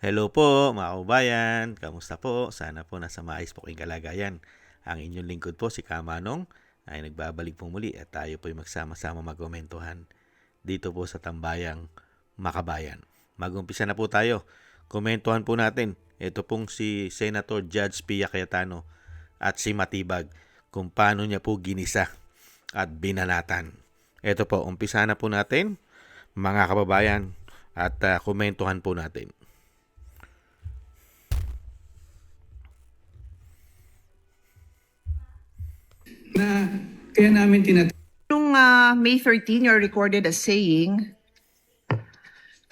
Hello po mga kababayan, kamusta po? Sana po nasa maayos po kayong kalagayan. Ang inyong lingkod po si Kamanong ay nagbabalik po muli at tayo po ay magsama-sama magkomentuhan dito po sa Tambayang Makabayan. Mag-umpisa na po tayo. Komentuhan po natin. Ito pong si Senator Judge Pia Cayetano at si Matibag kung paano niya po ginisa at binalatan. Ito po, umpisa na po natin mga kababayan at komentuhan po natin. Na kaya namin Noong May 13, you're recorded as saying,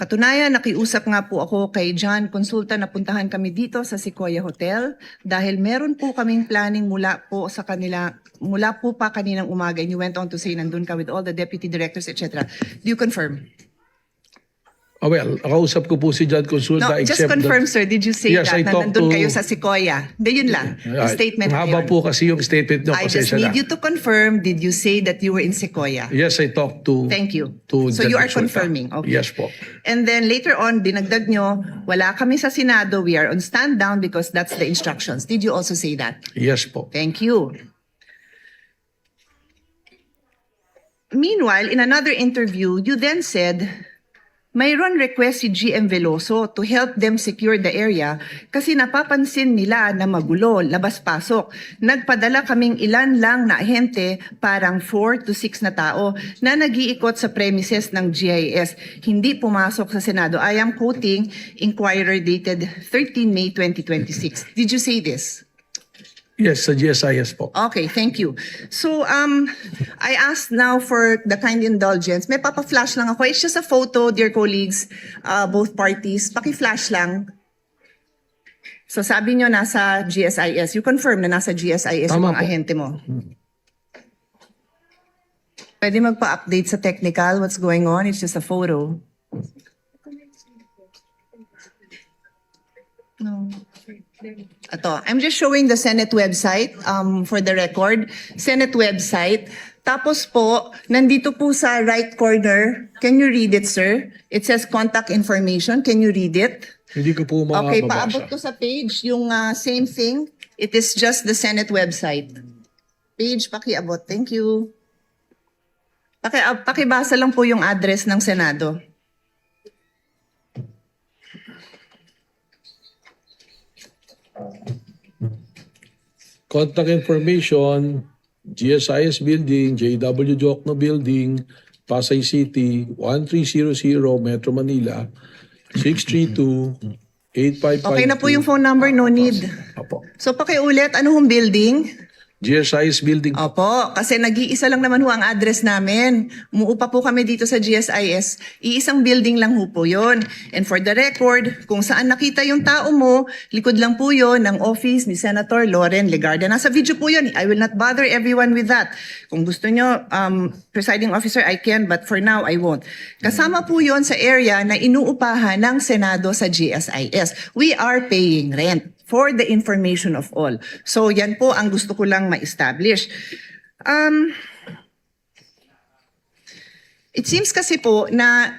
katunayan, nakiusap nga po ako kay John Consulta na puntahan kami dito sa Sequoia Hotel dahil meron po kaming planning mula po pa kaninang umaga, and you went on to say nandun ka with all the deputy directors, etc. Do you confirm? well, nakausap ko po si John Consulta. No, just confirm, sir. Did you say Yes, that I na talked nandun to- kayo sa Sequoia? Hindi, yun lang. Yung statement na Mahaba yun. po kasi yung statement nyo. I just pasensya need na. you to confirm, did you say that you were in Sequoia? Yes, I talked to... Thank you. To So John you are Consulta. confirming? Okay. Yes po. And then later on, dinagdag nyo, wala kami sa Senado, we are on stand down because that's the instructions. Did you also say that? Yes po. Thank you. Meanwhile, in another interview, you then said, mayroon request si GM Veloso to help them secure the area kasi napapansin nila na magulo, labas-pasok. Nagpadala kaming ilan lang na ahente, parang 4 to 6 na tao, na nag-iikot sa premises ng GIS. Hindi pumasok sa Senado. I am quoting Inquirer dated 13 May 2026. Did you say this? Yes, sa GSIS po. Okay, thank you. So, I asked now for the kind indulgence. May papa-flash lang ako. It's just a photo, dear colleagues, both parties. Paki-flash lang. So, sabi nyo nasa GSIS. You confirm na nasa GSIS Tama yung mga po. ahente mo. Pwede magpa-update sa technical what's going on. It's just a photo. No. Ito, I'm just showing the Senate website for the record. Senate website. Tapos po, nandito po sa right corner. Can you read it, sir? It says contact information. Can you read it? Hindi ko po Okay, mabasa. paabot ko sa page yung same thing. It is just the Senate website. Page, pakiabot. Thank you. Pakibasa lang po yung address ng Senado. Contact information, GSIS Building, JW Jokno Building, Pasay City, 1300 Metro Manila, 632-8552. Okay na po yung phone number, no need. Apo. So pakiulit, ano hong building? GSIS Building. Opo, kasi nag-iisa lang naman ho ang address namin. Umuupa po kami dito sa GSIS. Iisang building lang ho po yun. And for the record, kung saan nakita yung tao mo, likod lang po yun ng office ni Senator Loren Legarda. Nasa video po yun. I will not bother everyone with that. Kung gusto nyo, presiding officer, I can, but for now, I won't. Kasama po yun sa area na inuupahan ng Senado sa GSIS. We are paying rent for the information of all. So yan po ang gusto ko lang ma-establish. It seems kasi po na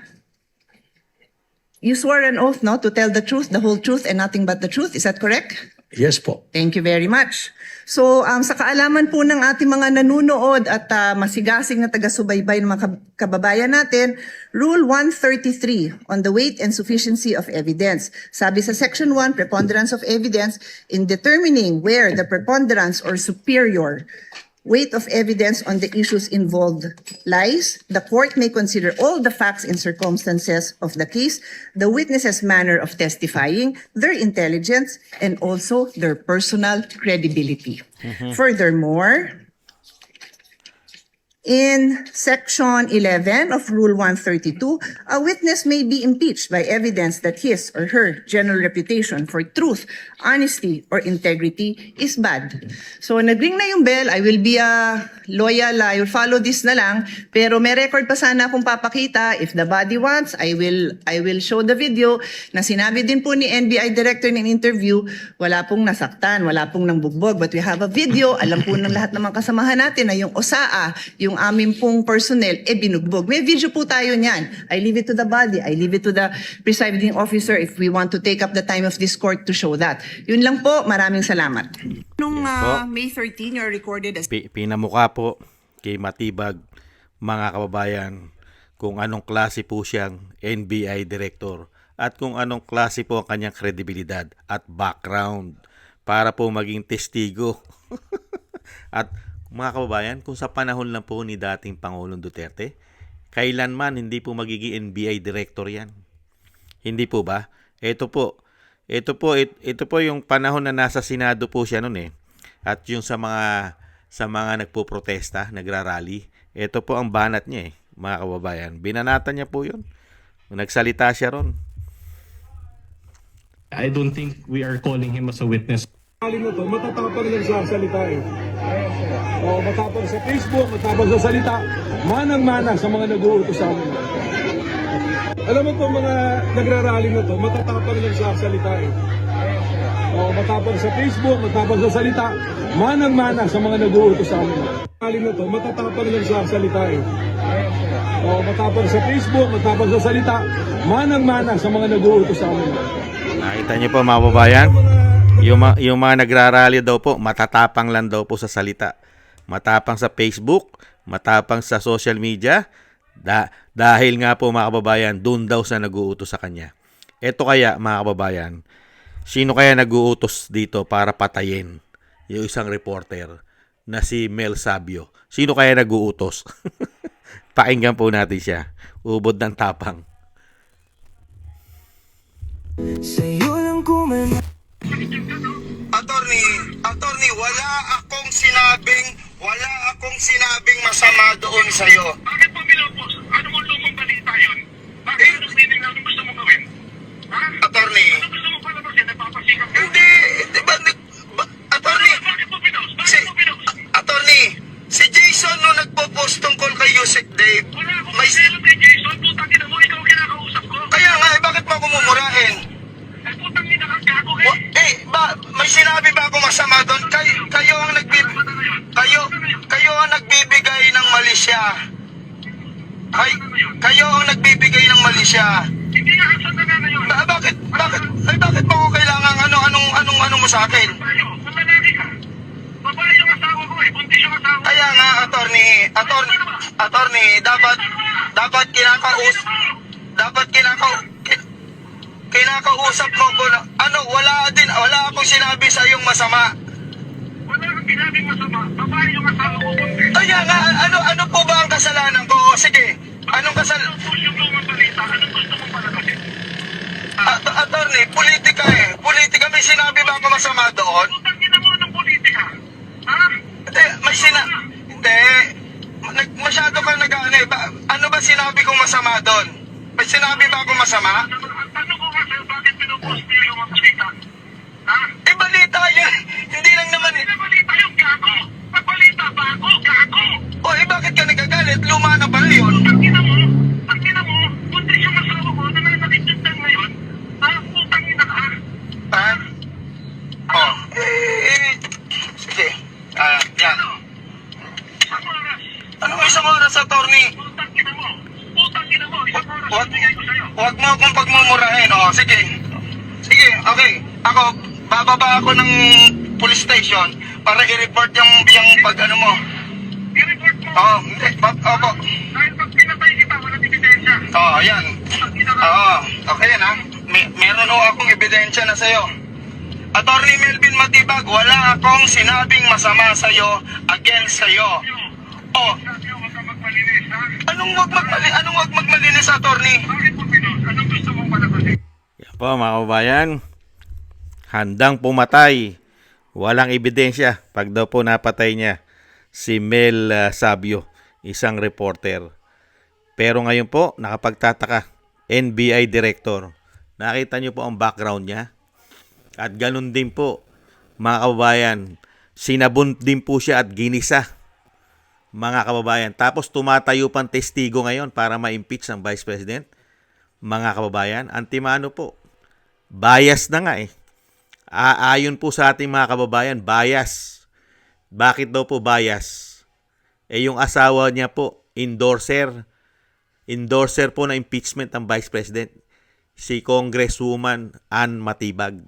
you swore an oath, no, to tell the truth, the whole truth, and nothing but the truth. Is that correct? Yes po. Thank you very much. So, sa kaalaman po ng ating mga nanunood at masigasig na taga-subaybay ng mga kababayan natin, Rule 133 on the weight and sufficiency of evidence. Sabi sa Section 1, preponderance of evidence, in determining where the preponderance or superior weight of evidence on the issues involved lies, the court may consider all the facts and circumstances of the case, the witness's manner of testifying, their intelligence, and also their personal credibility. Furthermore, in Section 11 of Rule 132, a witness may be impeached by evidence that his or her general reputation for truth, honesty, or integrity is bad. So, nag-ring na yung bell. I will be loyal. I will follow this na lang. Pero may record pa sana akong papakita. If the body wants, I will show the video na sinabi din po ni NBI Director in interview, wala pong nasaktan, wala pong nangbugbog. But we have a video. Alam po ng lahat ng mga kasamahan natin na yung OSAA, yung yung aming pong personnel, binugbog. May video po tayo niyan. I leave it to the body. I leave it to the presiding officer if we want to take up the time of this court to show that. Yun lang po. Maraming salamat. Nung Yes po. May 13, you're recorded as Pinamukha po kay Matibag, mga kababayan, kung anong klase po siyang NBI director at kung anong klase po ang kanyang kredibilidad at background para po maging testigo. At mga kababayan, kung sa panahon lang po ni dating Pangulong Duterte, kailanman hindi po magiging NBI director yan. Hindi po ba? Ito po yung panahon na nasa Senado po siya noon eh. At yung sa mga nagpoprotesta, nagrarally, ito po ang banat niya eh, mga kababayan. Binanatan niya po yun. Nagsalita siya ron. I don't think we are calling him as a witness. Alim na to, matatapang lang sa salita eh. O, matapang sa Facebook, matapang sa salita, manang-mana sa mga nag-uutos sa amin. Alam mo to, mga nagrarally na to, matatapang lang sa salita eh. O, matapang sa Facebook, matapang sa salita, manang-mana sa mga nag-uutos sa amin. Alim na to, matatapang lang sa salita eh. O, matapang sa Facebook, matapang sa salita, manang-mana sa mga nag-uutos sa amin. Nakita niyo po mga kababayan? Yung mga nagrarally daw po, matatapang lang daw po sa salita. Matapang sa Facebook, matapang sa social media, dahil nga po mga kababayan, doon daw sa nag-uutos sa kanya. Eto kaya mga kababayan, sino kaya nag-uutos dito para patayin yung isang reporter na si Mel Sabio? Sino kaya nag-uutos? Pakinggan po natin siya. Ubod ng tapang. Sa'yo lang kuman. Attorney, wala akong sinabing masama doon sa'yo. Bakit mo binopos? Ano mo lumang balita yun? Bakit anong meaning na anong gusto mong gawin? Ha? Attorney, Anong gusto mong palabasin? Nagpapasikap ka? hindi ba, attorney, Bakit mo pinost? si, Bakit mo pinost? attorney, si Jason nung nagpo-post tungkol kay Yusek Dave, Wala akong may, pakialam kay Jason. Putang ina mo, ikaw ang kinakausap ko. kaya nga, bakit mo ako mumurahin? Eh, putang ina kang gago May sinabi ba ako masama doon? Kayo ang nagbibigay ng mali siya. Kayo ang nagbibigay ng mali siya. Hindi nga ang sanda na ngayon. Bakit mo ako kailangan ano mo sa akin? Tayo, kung lalaki ka. Babae yung asawa ko eh. Buntis yung asawa ko. Kaya nga, attorney, dapat kinakausap mo ko na, wala akong sinabi sa iyong masama. Wala kang sinabing masama. Babae yung asawa ko buntis. Kaya nga, ano po ba ang kasalanan ko? Sige, anong kasalanan? Push yung lumang balita. Anong gusto mong palabasin? Attorney, politika eh. Politika, may sinabi ba ako masama doon? Putang ina mo ng politika. Ha? Hindi, Hindi. Masyado kang nag-ano eh. Ano ba sinabi kong masama doon? May sinabi ba ako masama? Ang tanong ko nga sa'yo, bakit pinupost mo yung lumang balita? Ha? Balita yun. Hindi lang naman eh. Hindi balita yung gago. Pag balita, bago, gago. Bakit ka nagagalit? Luma na pala yun. Ang ina mo, buntis yung asawa ko na nanakit lang ngayon. Ha? Putang ina ka. Ha? Sige. Yan. Isang oras. Anong isang oras, attorney? Putang ina mo. Putang ina mo. Isang oras. Bigay ko sa'yo. Huwag mo akong pagmumurahin. Sige. Sige, okay. Ako, bababa ako ng police station para i-report yung pag-ano mo. I-report mo. Hindi. Opo. Dahil pag pinatay kita, walang ebidensya. Yan. Putang ina ka. Okay yan ha. Meron ho akong ebidensya na sa'yo. Attorney Melvin Matibag, wala akong sinabing masama sa'yo against sa'yo. Sabi ko, huwag ka magmalinis, ha? Anong wag magmalinis, attorney? Bakit mo pinost? Anong gusto mong palabasin? Yan po mga kababayan. Handang pumatay. Walang ebidensya pag daw po napatay niya si Mel Sabio, isang reporter. Pero ngayon po, nakapagtataka, NBI director. Nakita niyo po ang background niya. At ganun din po, mga kababayan, sinabon din po siya at ginisa. Mga kababayan. Tapos tumatayo pang testigo ngayon para ma-impeach ang Vice President. Mga kababayan, antimano po. Bias na nga eh. Ayon po sa ating mga kababayan, bias. Bakit daw po bias? yung asawa niya po, endorser po na impeachment ng Vice President, si Congresswoman Ann Matibag.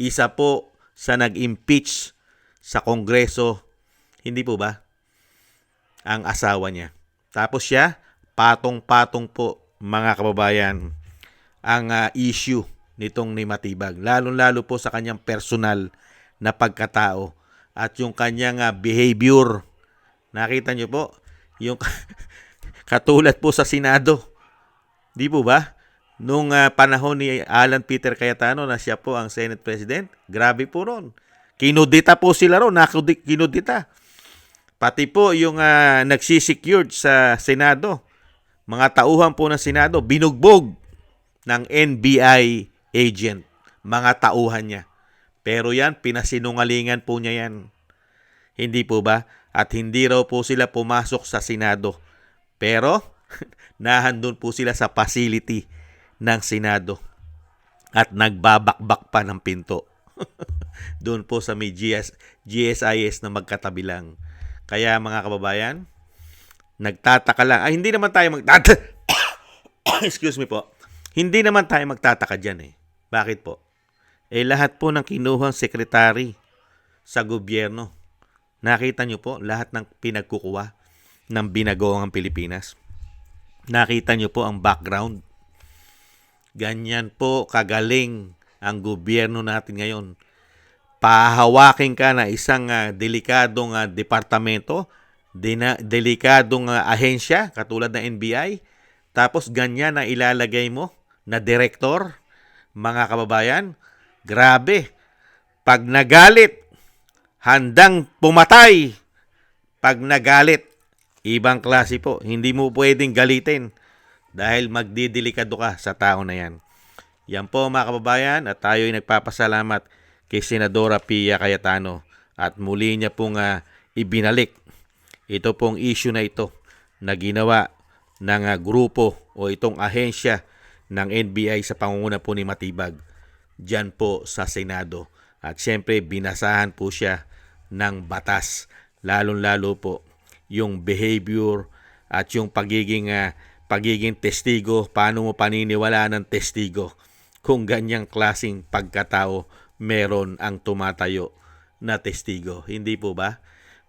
Isa po sa nag-impeach sa Kongreso, hindi po ba? Ang asawa niya. Tapos siya, patong-patong po, mga kababayan, ang issue nitong ni Matibag. Lalo-lalo po sa kanyang personal na pagkatao at yung kanyang behavior. Nakita niyo po, yung katulad po sa Senado. Di po ba? Nung panahon ni Alan Peter Cayetano na siya po ang Senate President, grabe po ron. Kinudita po sila ron, kinudita. Pati po yung nagsisecure sa Senado, mga tauhan po ng Senado, binugbog ng NBI agent, mga tauhan niya. Pero yan, pinasinungalingan po niya yan. Hindi po ba? At hindi raw po sila pumasok sa Senado. Pero, nahandun po sila sa facility ng Senado. At nagbabakbak pa ng pinto. Doon po sa may GSIS na magkatabi lang. Kaya mga kababayan, nagtataka lang. Hindi naman tayo magtataka. Excuse me po. Hindi naman tayo magtataka dyan eh. Bakit po? Lahat po ng kinuhang sekretary sa gobyerno, nakita nyo po lahat ng pinagkukuha ng binagoong Pilipinas. Nakita nyo po ang background. Ganyan po kagaling ang gobyerno natin ngayon. Pahawakin ka na isang delikadong departamento, delikadong ahensya katulad ng NBI, tapos ganyan na ilalagay mo na direktor, mga kababayan. Grabe. Pag nagalit, handang pumatay. Pag nagalit, ibang klase po. Hindi mo pwedeng galitin dahil magdidelikado ka sa tao na yan. Yan po mga kababayan, at tayo ay nagpapasalamat kay Senadora Pia Cayetano at muli niya pong ibinalik ito pong issue na ito na ginawa ng grupo o itong ahensya ng NBI sa pangunguna po ni Matibag dyan po sa Senado. At syempre, binasahan po siya ng batas. Lalong-lalo po yung behavior at yung pagiging testigo. Paano mo paniniwalaan ng testigo kung ganyang klaseng pagkatao meron ang tumatayo na testigo? Hindi po ba?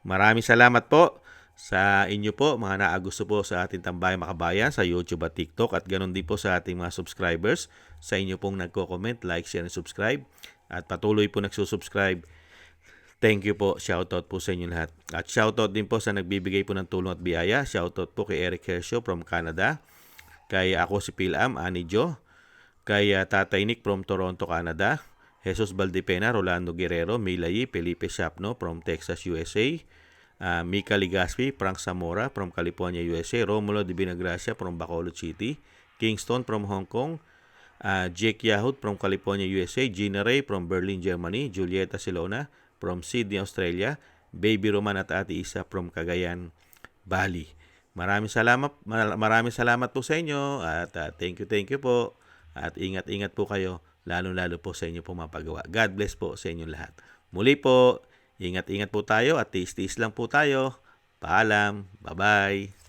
Maraming salamat po sa inyo po, mga naagusto po sa ating Tambayang Makabayan sa YouTube at TikTok, at ganoon din po sa ating mga subscribers, sa inyo pong nagko-comment, like, share, and subscribe, at patuloy po nagsusubscribe. Thank you po. Shoutout po sa inyo lahat. At shoutout din po sa nagbibigay po ng tulong at biyaya. Shoutout po kay Eric Hershaw from Canada, kay ako si Pilam, Ani Jo, kay Tatay Nick from Toronto, Canada, Jesus Valdepena, Rolando Guerrero, Milayi, Felipe Shapno from Texas, USA, Mika Ligaspi, Frank Zamora from California, USA, Romulo de Binagracia from Bacolod City, Kingston from Hong Kong, Jake Yahut from California, USA, Gina Ray from Berlin, Germany, Julieta Silona from Sydney, Australia, Baby Roman at Ate Isa from Cagayan, Bali. Maraming salamat po sa inyo, at thank you po, at ingat-ingat po kayo, lalo-lalo po sa inyo pong mapagawa. God bless po sa inyo lahat. Muli po, ingat-ingat po tayo at tiis-tiis lang po tayo. Paalam. Bye-bye.